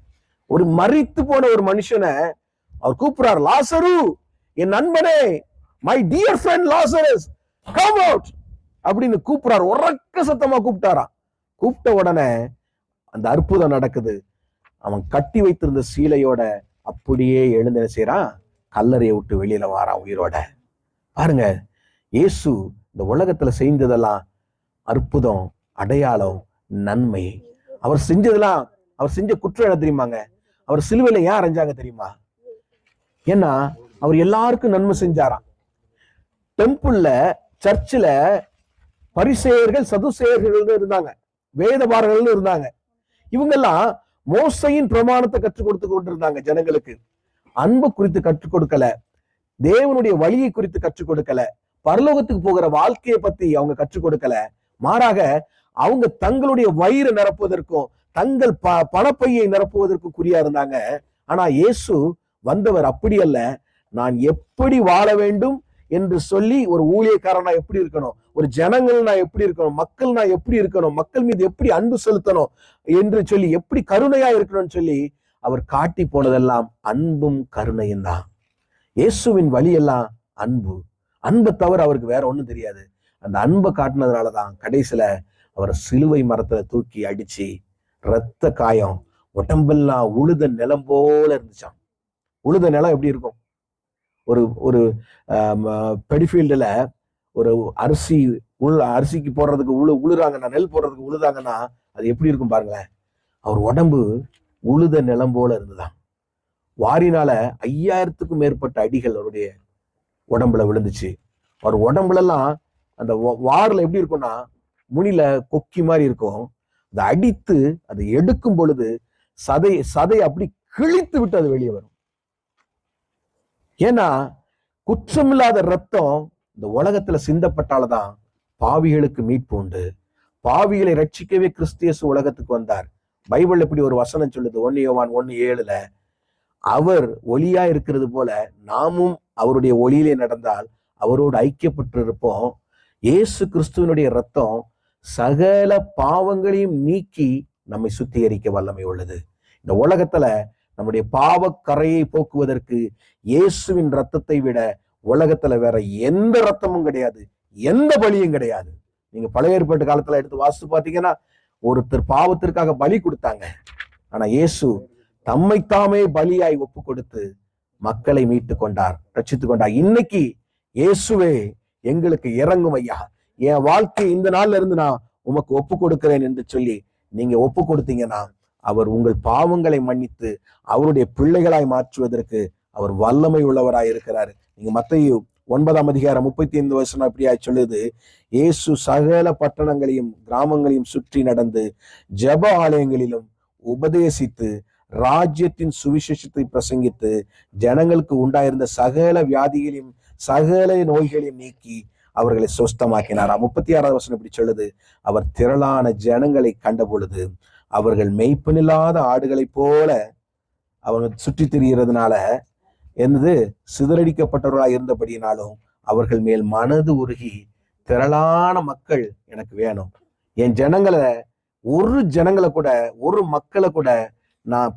ஒரு மரித்து போன ஒரு மனுஷனை அவர் கூப்பிடுறார், லாசரு என் நண்பனே, my dear friend Lazarus come out அப்படின்னு கூப்பிடுறார். உறக்க சத்தமா கூப்பிட்டாராம். கூப்பிட்ட உடனே அந்த அற்புதம் நடக்குது. அவன் கட்டி வைத்திருந்த சீலையோட அப்படியே எழுந்து என்ன செய்யறான்? கல்லறையை விட்டு வெளியில வாரான் உயிரோட. பாருங்க, இயேசு இந்த உலகத்துல செய்ததெல்லாம் அற்புதம், அடையாளம், நன்மை. அவர் செஞ்சதெல்லாம், அவர் செஞ்ச குற்றம் என்ன தெரியுமாங்க? அவர் சிலுவையில ஏன் அரைஞ்சாங்க தெரியுமா? ஏன்னா அவர் எல்லாருக்கும் நன்மை செஞ்சாராம். டெம்பிள்ல, சர்ச்சில் பரிசேயர்கள், சதுசேயர்கள் இருந்தாங்க, வேதபாரர்கள் இருந்தாங்க. இவங்கெல்லாம் மோசையின் பிரமாணத்தை கற்றுக் கொடுத்து கொண்டிருந்தாங்க ஜனங்களுக்கு. அன்பு குறித்து கற்றுக் கொடுக்கல, தேவனுடைய வழியை குறித்து கற்றுக் கொடுக்கல, பரலோகத்துக்கு போகிற வாழ்க்கையை பத்தி அவங்க கற்றுக் கொடுக்கல. மாறாக அவங்க தங்களுடைய வயிறு நிரப்புவதற்கும் தங்கள் பணப்பையை நிரப்புவதற்கும் குறியா இருந்தாங்க. ஆனா இயேசு வந்தவர் அப்படி அல்ல. நான் எப்படி வாழ வேண்டும் என்று சொல்லி, ஒரு ஊழியக்காரனா எப்படி இருக்கணும், ஒரு ஜனங்கள் நான் எப்படி இருக்கணும், மக்கள் நான் எப்படி இருக்கணும், மக்கள் மீது எப்படி அன்பு செலுத்தணும் என்று சொல்லி, எப்படி கருணையா இருக்கணும்னு சொல்லி அவர் காட்டி போனதெல்லாம் அன்பும் கருணையும் தான். இயேசுவின் வழியெல்லாம் அன்பு. அன்பை தவிர அவருக்கு வேற ஒண்ணும் தெரியாது. அந்த அன்பை காட்டினதுனாலதான் கடைசியில அவரை சிலுவை மரத்துல தூக்கி அடிச்சு ரத்த காயம், உடம்பெல்லாம் உழுத நிலம் போல இருந்துச்சான். உழுத நிலம் எப்படி இருக்கும்? ஒரு ஒரு பெடிஃபீல்டுல ஒரு அரிசிக்கு போடுறதுக்கு உழுறாங்கன்னா, நெல் போடுறதுக்கு உழுதாங்கன்னா அது எப்படி இருக்கும் பாருங்களேன். அவர் உடம்பு உழுத நிலம் போல இருந்துதான். வாரினால 5000க்கும் மேற்பட்ட அடிகள் அவருடைய உடம்புல விழுந்துச்சு. அவர் உடம்புல எல்லாம் அந்த வாரில் எப்படி இருக்கும்னா, முனில கொக்கி மாதிரி இருக்கும். அதை அடித்து அதை எடுக்கும் பொழுது சதை அப்படி கிழித்து விட்டு அது வெளியே வரும். ஏன்னா குற்றமில்லாத ரத்தம் இந்த உலகத்துல சிந்தப்பட்டால்தான் பாவிகளுக்கு மீட்பு உண்டு. பாவிகளை ரட்சிக்கவே கிறிஸ்து உலகத்துக்கு வந்தார். பைபிள் எப்படி ஒரு வசனம் சொல்லுது, 1 யோவான் 1:7, அவர் ஒளியா இருக்கிறது போல நாமும் அவருடைய ஒளியிலே நடந்தால் அவரோடு ஐக்கியப்பட்டு இருப்போம். இயேசு கிறிஸ்துவனுடைய ரத்தம் சகல பாவங்களையும் நீக்கி நம்மை சுத்திகரிக்க வல்லமை உள்ளது. இந்த உலகத்துல நம்முடைய பாவக்கரையை போக்குவதற்கு இயேசுவின் ரத்தத்தை விட உலகத்துல வேற எந்த ரத்தமும் கிடையாது, எந்த பலியும் கிடையாது. நீங்க பழைய ஏற்பாட்டு காலத்துல எடுத்து வாசித்து பார்த்தீங்கன்னா ஒருத்தர் பாவத்திற்காக பலி கொடுத்தாங்க. ஆனா இயேசு தம்மைத்தாமே பலியாய் ஒப்பு கொடுத்து மக்களை மீட்டு கொண்டார், ரட்சித்து கொண்டார். இன்னைக்கு இயேசுவே எங்களுக்கு இறங்கும் ஐயா, என் வாழ்க்கை இந்த நாள்ல இருந்து நான் உமக்கு ஒப்பு கொடுக்கிறேன் என்று சொல்லி நீங்க ஒப்பு கொடுத்தீங்கன்னா அவர் உங்கள் பாவங்களை மன்னித்து அவருடைய பிள்ளைகளாய் மாற்றுவதற்கு அவர் வல்லமை உள்ளவராய் இருக்கிறாரு. நீங்க மத்தேயு 9:35 அப்படியா சொல்லுது, இயேசு சகல பட்டணங்களையும் கிராமங்களையும் சுற்றி நடந்து ஜெப ஆலயங்களிலும் உபதேசித்து ராஜ்யத்தின் சுவிசேஷத்தை பிரசங்கித்து ஜனங்களுக்கு உண்டாயிருந்த சகல வியாதிகளையும் சகல நோய்களையும் நீக்கி அவர்களை சொஸ்தமாக்கினாரா. 36 இப்படி சொல்லுது, அவர் திரளான ஜனங்களை கண்ட பொழுது அவர்கள் மெய்ப்பனில்லாத ஆடுகளைப் போல அவங்க சுற்றி திரிகிறதுனால என்னது சிதறடிக்கப்பட்டவர்களாக இருந்தபடினாலும் அவர்கள் மேல் மனது உருகி திரளான மக்கள் எனக்கு வேணும், என் ஜனங்களை கூட ஒரு மக்களை கூட நான்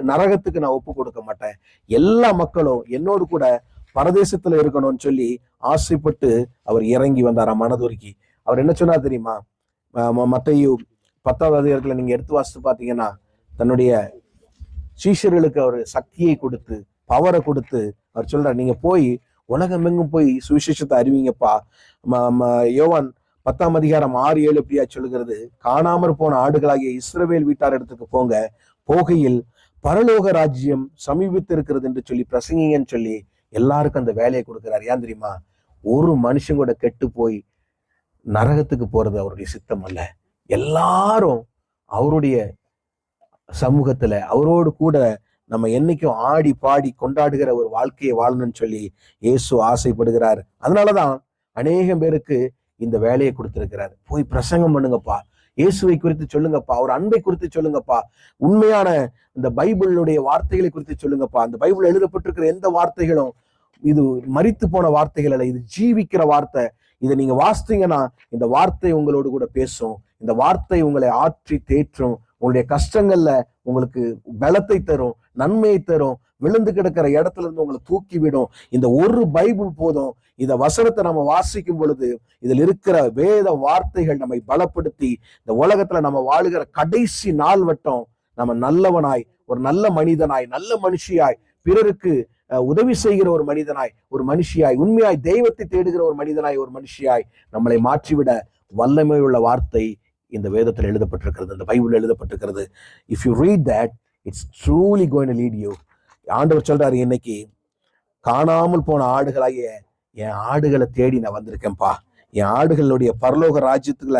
நரகத்துக்கு நான் ஒப்பு கொடுக்க மாட்டேன், எல்லா மக்களும் என்னோடு கூட பரதேசத்துல இருக்கணும்னு சொல்லி ஆசைப்பட்டு அவர் இறங்கி வந்தாராம் மனதுருக்கி. அவர் என்ன சொன்னா தெரியுமா? மத்தேயு 10 நீங்க எடுத்து வாசித்து பாத்தீங்கன்னா தன்னுடைய சீஷர்களுக்கு அவர் சக்தியை கொடுத்து பவரை கொடுத்து அவர் சொல்றார், நீங்க போய் உலகமெங்கும் போய் சுவிசேஷத்தை அறிவிங்கப்பா. யோவான் 10:6-7 எப்படியா சொல்லுகிறது, காணாமற் போன ஆடுகளாகிய இஸ்ரவேல் வீட்டார் இடத்துக்கு போங்க, போகையில் பரலோக ராஜ்யம் சமீபித்து இருக்கிறது என்று சொல்லி பிரசங்கிங்கன்னு சொல்லி எல்லாருக்கும் அந்த வேலையை கொடுக்கிறார். ஏன் தெரியுமா? ஒரு மனுஷன் கூட கெட்டு போய் நரகத்துக்கு போறது அவருடைய சித்தம் அல்ல. எல்லாரும் அவருடைய சமூகத்துல அவரோடு கூட நம்ம என்னைக்கும் ஆடி பாடி கொண்டாடுகிற ஒரு வாழ்க்கையை வாழணும்னு சொல்லி இயேசு ஆசைப்படுகிறார். அதனாலதான் அநேகம் பேருக்கு இந்த வேலையை கொடுத்திருக்கிறார். போய் பிரசங்கம் பண்ணுங்கப்பா, இயேசுவை குறித்து சொல்லுங்கப்பா, அவர் அன்பை குறித்து சொல்லுங்கப்பா, உண்மையான இந்த பைபிளுடைய வார்த்தைகளை குறித்து சொல்லுங்கப்பா. அந்த பைபிள் எழுதப்பட்டிருக்கிற எந்த வார்த்தைகளும் இது மரித்து போன வார்த்தைகள் அல்ல, இது ஜீவிக்கிற வார்த்தை. இதை நீங்க வாசித்தீங்கன்னா இந்த வார்த்தை உங்களோடு கூட பேசும், இந்த வார்த்தை உங்களை ஆற்றி தேற்றும், உங்களுடைய கஷ்டங்கள்ல உங்களுக்கு பலத்தை தரும், நன்மையை தரும், விழுந்து கிடக்கிற இடத்துல இருந்து உங்களை தூக்கி விடும். இந்த ஒரு பைபிள் போதும். இந்த வசனத்தை நம்ம வாசிக்கும் பொழுது இதில் இருக்கிற வேத வார்த்தைகள் நம்மை பலப்படுத்தி இந்த உலகத்துல நம்ம வாழுகிற கடைசி நாள் வட்டம் நம்ம நல்லவனாய், ஒரு நல்ல மனிதனாய், நல்ல மனுஷியாய், பிறருக்கு உதவி செய்கிற ஒரு மனிதனாய், ஒரு மனுஷியாய், உண்மையாய் தெய்வத்தை தேடுகிற ஒரு மனிதனாய், ஒரு மனுஷியாய் நம்மளை மாற்றிவிட வல்லமை உள்ள வார்த்தை இந்த வேதத்தில் எழுதப்பட்டிருக்கிறது, இந்த பைபிள் எழுதப்பட்டிருக்கிறது. If you read that, it's truly going to lead you. ஆண்டவர் சொல்றாரு, இன்னைக்கு காணாமல் போன ஆடுகளாகிய என் ஆடுகளை தேடி நான் வந்திருக்கேன்ப்பா, என் ஆடுகளுடைய பரலோக ராஜ்யத்துல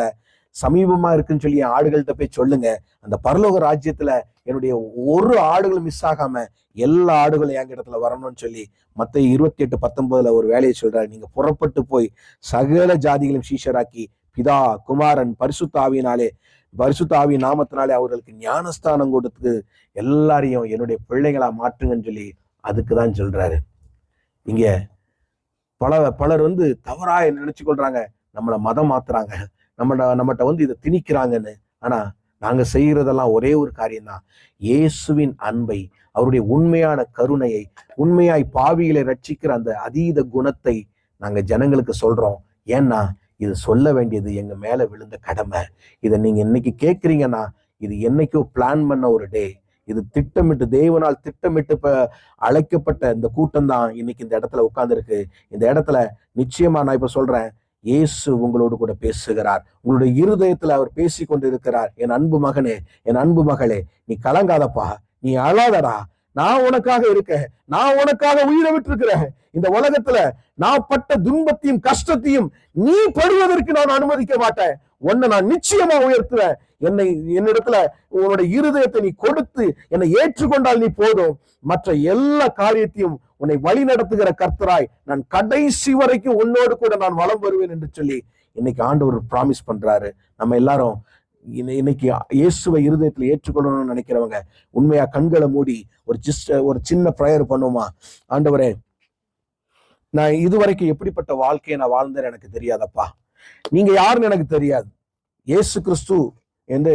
சமீபமா இருக்குன்னு சொல்லி என் ஆடுகள்கிட்ட போய் சொல்லுங்க. அந்த பரலோக ராஜ்யத்துல என்னுடைய ஒரு ஆடுகளும் மிஸ் ஆகாம எல்லா ஆடுகளும் என் இடத்துல வரணும்னு சொல்லி மத்தேயு 28:19 ஒரு வேலையை சொல்றாரு. நீங்க புறப்பட்டு போய் சகல ஜாதிகளையும் சீஷராக்கி பிதா குமாரன் பரிசுத்த ஆவியின் நாமத்தினாலே அவர்களுக்கு ஞானஸ்தானம் கொடுத்து எல்லாரையும் என்னுடைய பிள்ளைகளா மாற்றுங்கன்னு சொல்லி அதுக்குதான் சொல்றாரு. இங்க பலர் தவறா நினைச்சு கொள்றாங்க, நம்மளை மதம் மாத்துறாங்க, நம்மகிட்ட இதை திணிக்கிறாங்கன்னு. ஆனா நாங்க செய்யறதெல்லாம் ஒரே ஒரு காரியம்தான், இயேசுவின் அன்பை, அவருடைய உண்மையான கருணையை, உண்மையாய் பாவிகளை ரட்சிக்கிற அந்த அதீத குணத்தை நாங்க ஜனங்களுக்கு சொல்றோம். ஏன்னா இது சொல்ல வேண்டியது எங்க மேல விழுந்த கடமை. இதை நீங்க இன்னைக்கு கேட்குறீங்கன்னா இது என்னைக்கோ பிளான் பண்ண ஒரு டே. இது திட்டமிட்டு தேவனால் திட்டமிட்டு அழைக்கப்பட்ட இந்த கூட்டம் தான் இன்னைக்கு இந்த இடத்துல உட்கார்ந்துருக்கு. இந்த இடத்துல நிச்சயமா நான் இப்ப சொல்றேன், இயேசு உங்களோடு கூட பேசுகிறார், உங்களுடைய இருதயத்துல அவர் பேசி கொண்டு இருக்கிறார். என் அன்பு மகனே, என் அன்பு மகளே, நீ கலங்காதப்பா, நீ அழாதடா, நான் உனக்காக இருக்கேன், நான் உனக்காக உயிரை விட்டுருக்கிறேன். இந்த உலகத்துல நான் பட்ட துன்பத்தையும் கஷ்டத்தையும் நீ படுவதற்கு நான் அனுமதிக்க மாட்டேன். உன்னை நான் நிச்சயமா உயர்த்துவேன். என்னிடத்துல உன்னுடைய இருதயத்தை நீ கொடுத்து என்னை ஏற்றுக்கொண்டால் நீ போதும். மற்ற எல்லா காரியத்தையும் உன்னை வழி நடத்துகிற கர்த்தராய் நான் கடைசி வரைக்கும் உன்னோடு கூட நான் வலம் வருவேன் என்று சொல்லி இன்னைக்கு ஆண்டவர் பிராமிஸ் பண்றாரு. நம்ம எல்லாரும் இன்னைக்கு இயேசுவை இருதயத்துல ஏற்றுக்கொள்ளணும்னு நினைக்கிறவங்க உண்மையா கண்களை மூடி ஒரு சின்ன பிரேயர் பண்ணுவோமா? ஆண்டவரே, நான் இதுவரைக்கும் எப்படிப்பட்ட வாழ்க்கையை நான் வாழ்ந்தேன் எனக்கு தெரியாதப்பா, நீங்க யாருன்னு எனக்கு தெரியாது. இயேசு கிறிஸ்து என்று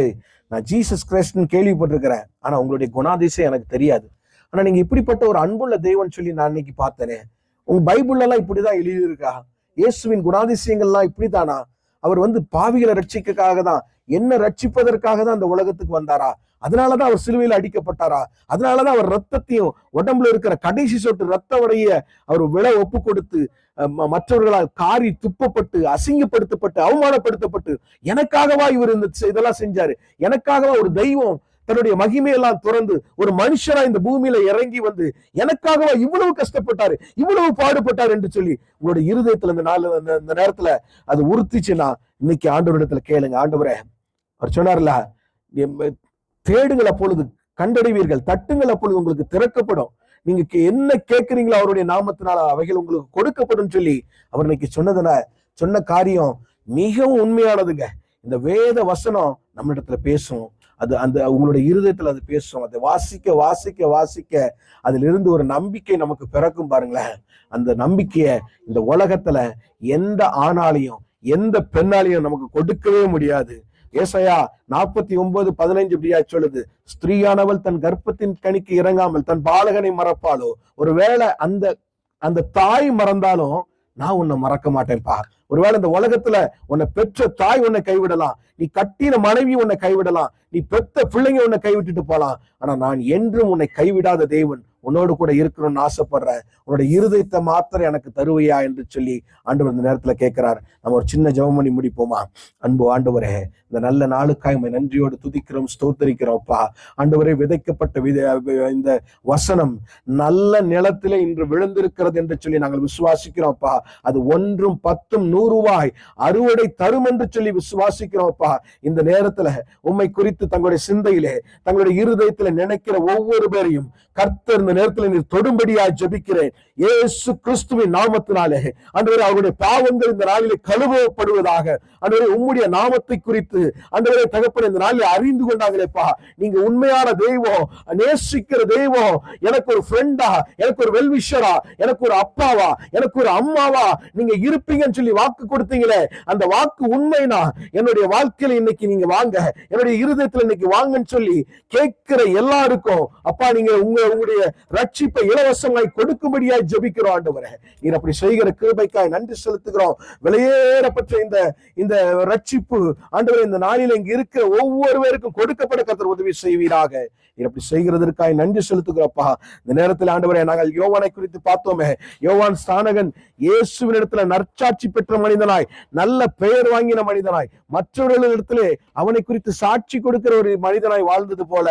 நான் ஜீசஸ் கிரைஸ்ட்னு கேள்விப்பட்டிருக்கிறேன், ஆனா உங்களுடைய குணாதிசயம் எனக்கு தெரியாது. ஆனா நீங்க இப்படிப்பட்ட ஒரு அன்புள்ள தெய்வம்னு சொல்லி நான் இன்னைக்கு பார்த்தேனே. உங்க பைபிள்ல எல்லாம் இப்படிதான் எழுதியிருக்கா? இயேசுவின் குணாதிசயங்கள்லாம் இப்படித்தானா? அவர் பாவிகளை ரட்சிக்கக்காக தான், என்ன ரட்சிப்பதற்காக தான் அந்த உலகத்துக்கு வந்தாரா? அதனாலதான் அவர் சிலுவையில் அடிக்கப்பட்டாரா? அதனாலதான் அவர் ரத்தத்தையும் உடம்புல இருக்கிற கடைசி சொட்டு ரத்த உடைய அவர் விலை ஒப்பு கொடுத்து மற்றவர்களால் காரி துப்பப்பட்டு அசிங்கப்படுத்தப்பட்டு அவமானப்படுத்தப்பட்டு எனக்காகவா இவர் இதெல்லாம் செஞ்சாரு? எனக்காகவா ஒரு தெய்வம் தன்னுடைய மகிமையெல்லாம் துறந்து ஒரு மனுஷனா இந்த பூமியில இறங்கி எனக்காகவா இவ்வளவு கஷ்டப்பட்டாரு, இவ்வளவு பாடுபட்டார் என்று சொல்லி உங்களுடைய இருதயத்துல இந்த நேரத்துல அது உறுத்திச்சுன்னா இன்னைக்கு ஆண்டவரிடத்துல கேளுங்க. ஆண்டவரே, அவர் சொன்னார்ல, தேடுங்கள் அப்பொழுது கண்டடைவீர்கள், தட்டுங்கள் அப்பொழுது உங்களுக்கு திறக்கப்படும், நீங்க என்ன கேட்கிறீங்களோ அவருடைய நாமத்தினால அவைகள் உங்களுக்கு கொடுக்கப்படும் சொல்லி அவர் இன்னைக்கு சொன்ன காரியம் மிகவும் உண்மையானதுங்க. இந்த வேத வசனம் நம்ம இடத்துல பேசும், அது உங்களுடைய இருதயத்துல அது பேசும். அதை வாசிக்க வாசிக்க வாசிக்க அதுல இருந்து ஒரு நம்பிக்கை நமக்கு பிறக்கும் பாருங்களேன். அந்த நம்பிக்கைய இந்த உலகத்துல எந்த ஆணாலையும் எந்த பெண்ணாலையும் நமக்கு கொடுக்கவே முடியாது. ஏசாயா 49:15 இப்படியா சொல்லுது, ஸ்திரீயானவள் தன் கர்ப்பத்தின் கனிக்கு இறங்காமல் தன் பாலகனை மறப்பாளோ? ஒருவேளை அந்த தாய் மறந்தாலும் நான் உன்னை மறக்க மாட்டேன்பா. ஒருவேளை இந்த உலகத்துல உன்னை பெற்ற தாய் உன்னை கைவிடலாம், நீ கட்டின மனைவி உன்னை கைவிடலாம், நீ பெத்த பிள்ளைங்க உன்னை கைவிட்டுட்டு போலாம், ஆனா நான் என்றும் உன்னை கைவிடாத தேவன் உன்னோடு கூட இருக்கணும்னு ஆசைப்படுறேன், உன்னோட இருதயத்தை மாத்திரம் எனக்கு தருவையா என்று சொல்லி ஆண்டவர் இந்த நேரத்துல கேட்கிறார். நம்ம ஒரு சின்ன ஜெபம் பண்ணி முடிப்போமா? அன்பு ஆண்டவரே, இந்த நல்ல நாளுக்காய் நன்றியோடு துதிக்கிறோம், ஸ்தோத்தரிக்கிறோம்ப்பா. ஆண்டவரே, விதைக்கப்பட்ட இந்த வசனம் நல்ல நிலத்திலே இன்று விழுந்திருக்கிறது என்று சொல்லி நாங்கள் விசுவாசிக்கிறோம்ப்பா. அது 1 10 100 அறுவடை தரும் என்று சொல்லி விசுவாசிக்கிறோம்ப்பா. இந்த நேரத்துல உம்மை குறித்து தங்களுடைய சிந்தையிலே தங்களுடைய இருதயத்துல நினைக்கிற ஒவ்வொரு பேரையும் கர்த்தர் இந்த நேரத்தில் நீர் தொடும்படியா ஜெபிக்கிறேன் இயேசு கிறிஸ்துவின் நாமத்தினாலே. ஆண்டவரே, அவருடைய பாவங்கள் இந்த நாளிலே கழுவப்படுவதாக. ஆண்டவரே, உம்முடைய நாமத்தை குறித்து ஆண்டவரே தகப்பனே இந்த நாளில் அறிந்து கொண்டாங்களேப்பா. நீங்க உண்மையான தெய்வம், நேசிக்கிற தெய்வம், எனக்கு ஒரு ஃப்ரெண்டா, எனக்கு ஒரு வெல்விஷரா, எனக்கு ஒரு அப்பாவா, எனக்கு ஒரு அம்மாவா நீங்க இருப்பீங்கன்னு சொல்லி வாக்கு கொடுத்தீங்களே, அந்த வாக்கு உண்மைனா என்னுடைய வாழ்க்கையில இன்னைக்கு நீங்க வாங்க, என்னுடைய இருதயத்துல இன்னைக்கு வாங்கன்னு சொல்லி கேட்கிற எல்லாருக்கும் அப்பா நீங்க உங்களுடைய ரட்சிப்பை இலவசமாய் கொடுக்கும்படியாய் ஜெபிக்கிறோம். ஆண்டவரே, நீர் அப்படி செய்கிற கிருபைக்காய் நன்றி செலுத்துகிறோம். விலையேறப்பட்ட இந்த ரட்சிப்பு ஆண்டவரே இந்த நாளில் இங்க இருக்கிற ஒவ்வொருவருக்கும் கொடுக்கப்பட கர்த்தர் உதவி செய்வீராக. நீர் அப்படி செய்கிறதற்காய் நன்றி செலுத்துகிறோம்ப்பா. இந்த நேரத்தில் ஆண்டவரே, நாங்கள் யோவானை குறித்து பார்த்தோமே, யோவான் ஸ்நானகன் இயேசுவின் இடத்துல நற்சாட்சி பெற்ற மனிதனாய், நல்ல பெயர் வாங்கின மனிதனாய், மற்றவர்களிடத்திலே அவனை குறித்து சாட்சி கொடுக்கிற ஒரு மனிதனாய் வாழ்ந்தது போல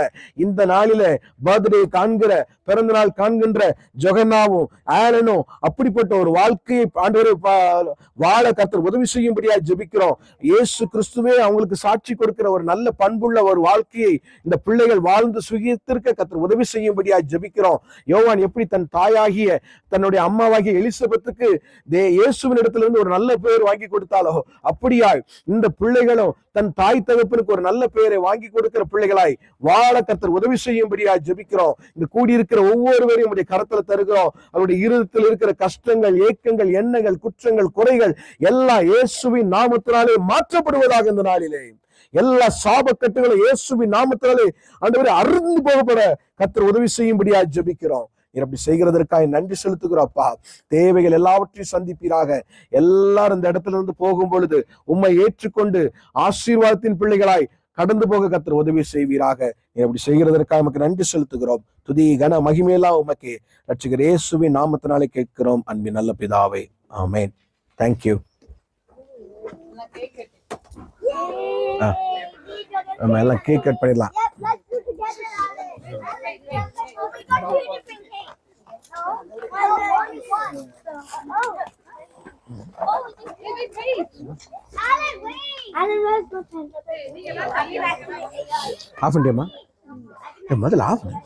இந்த நாளில பர்த்டே காண்கிற, பிறந்த நாள் காண்கின்ற ஜொகன்னாவும் ஆலனும் அப்படிப்பட்ட ஒரு வாழ்க்கையை ஆண்டவரே வாழ கர்த்தர் உதவி செய்யும்படியா ஜெபிக்கிறோம். இயேசு கிறிஸ்துவே அவங்களுக்கு சாட்சி கொடுக்கிற ஒரு நல்ல பண்புள்ள ஒரு வாழ்க்கையை இந்த பிள்ளைகள் வாழ்ந்து சுகித்திருக்க கர்த்தர் உதவி செய்யும்படியா ஜெபிக்கிறோம். யோவான் எப்படி தன் தாயாகிய தன்னுடைய அம்மாவாகிய எலிசபெத்துக்கு இயேசுவின் இடத்திலிருந்து ஒரு நல்ல பெயர் வாங்கி கொடுத்தாலோ, அப்படியா இந்த பிள்ளைகளும் தன் தாய் தகப்பனுக்கு ஒரு நல்ல பெயரை வாங்கி கொடுக்கிற பிள்ளைகளாய் வாழ கர்த்தர் உதவி செய்யும்படியா ஜெபிக்கிறோம். இங்க கூடியிருக்கிற ஒவ்வொருவரையும் உடைய கரத்துல தருகிறோம். அவருடைய இருதயத்தில் இருக்கிற கஷ்டங்கள், ஏக்கங்கள், எண்ணங்கள், குற்றங்கள், குறைகள் எல்லாம் இயேசுவின் நாமத்தினாலே மாற்றப்படுவதாக இந்த நாளிலே எல்லா சாபக்கட்டுகளும் இயேசுவின் நாமத்தினாலே ஆண்டவரே அறுந்து போகப்பட கர்த்தர் உதவி செய்யும்படியா ஜெபிக்கிறோம். அப்படி செய்கிறதற்காக நன்றி செலுத்துகிறோம்ப்பா. தேவைகள் எல்லாவற்றையும் சந்திப்பீராக. எல்லாரும் இந்த இடத்துல இருந்து போகும் பொழுது உம்மை ஏற்றுக்கொண்டு ஆசீர்வாதத்தின் பிள்ளைகளாய் கடந்து போக கர்த்தர் உதவி செய்வீராக. அப்படி செய்கிறதற்காக நமக்கு நன்றி செலுத்துகிறோம். துதி கன மகிமையெல்லாம் உமக்கு ரட்சகர் இயேசுவின் நாமத்தினாலே கேட்கிறோம் அன்பின் நல்ல பிதாவே, ஆமென். தேங்க்யூ. நம்ம எல்லாம் கேக் கட் பண்ணிடலாம். ஆஃப் பண்ணிட்டியம்மா? முதல்ல ஆஃப்